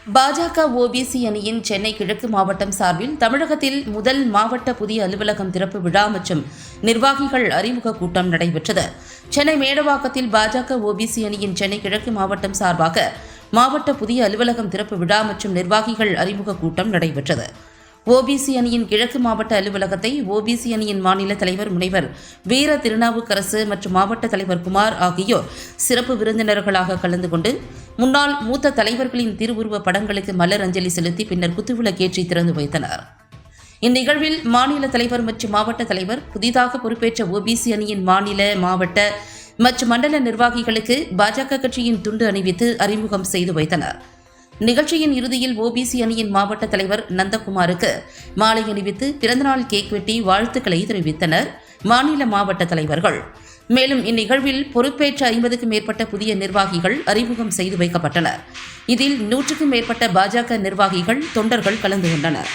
பாஜக ஓபிசி அணியின் சென்னை கிழக்கு மாவட்டம் சார்பில் தமிழகத்தில் முதல் மாவட்ட புதிய அலுவலகம் திறப்பு விழா மற்றும் நிர்வாகிகள் அறிமுக கூட்டம் நடைபெற்றது. சென்னை மேடவாக்கத்தில் பாஜக ஓபிசி அணியின் சென்னை கிழக்கு மாவட்டம் சார்பாக மாவட்ட புதிய அலுவலகம் திறப்பு விழா மற்றும் நிர்வாகிகள் அறிமுக கூட்டம் நடைபெற்றது. ஓபிசி அணியின் கிழக்கு மாவட்ட அலுவலகத்தை ஓபிசி அணியின் மாநில தலைவர் முனைவர் வீர திருநாவுக்கரசு மற்றும் மாவட்ட தலைவர் குமார் ஆகியோர் சிறப்பு விருந்தினர்களாக கலந்து கொண்டு முன்னாள் மூத்த தலைவர்களின் திருவுருவ படங்களுக்கு மலர் அஞ்சலி செலுத்தி பின்னர் குத்துவிளக்கேற்றி திறந்து வைத்தனர். இந்நிகழ்வில் மாநில தலைவர் மற்றும் மாவட்ட தலைவர், புதிதாக பொறுப்பேற்ற ஓபிசி அணியின் மாநில, மாவட்ட மற்றும் மண்டல நிர்வாகிகளுக்கு பாஜக கட்சியின் துண்டு அணிவித்து அறிமுகம் செய்து வைத்தனர். நிகழ்ச்சியின் இறுதியில் ஓபிசி அணியின் மாவட்ட தலைவர் நந்தகுமாருக்கு மாலை அணிவித்து பிறந்தநாள் கேக் வெட்டி வாழ்த்துக்களை தெரிவித்தனர் மாநில மாவட்ட தலைவர்கள். மேலும் இந்நிகழ்வில் பொறுப்பேற்ற 50க்கும் மேற்பட்ட புதிய நிர்வாகிகள் அறிமுகம் செய்து வைக்கப்பட்டனர். இதில் 100க்கும் மேற்பட்ட பாஜக நிர்வாகிகள், தொண்டர்கள் கலந்து கொண்டனர்.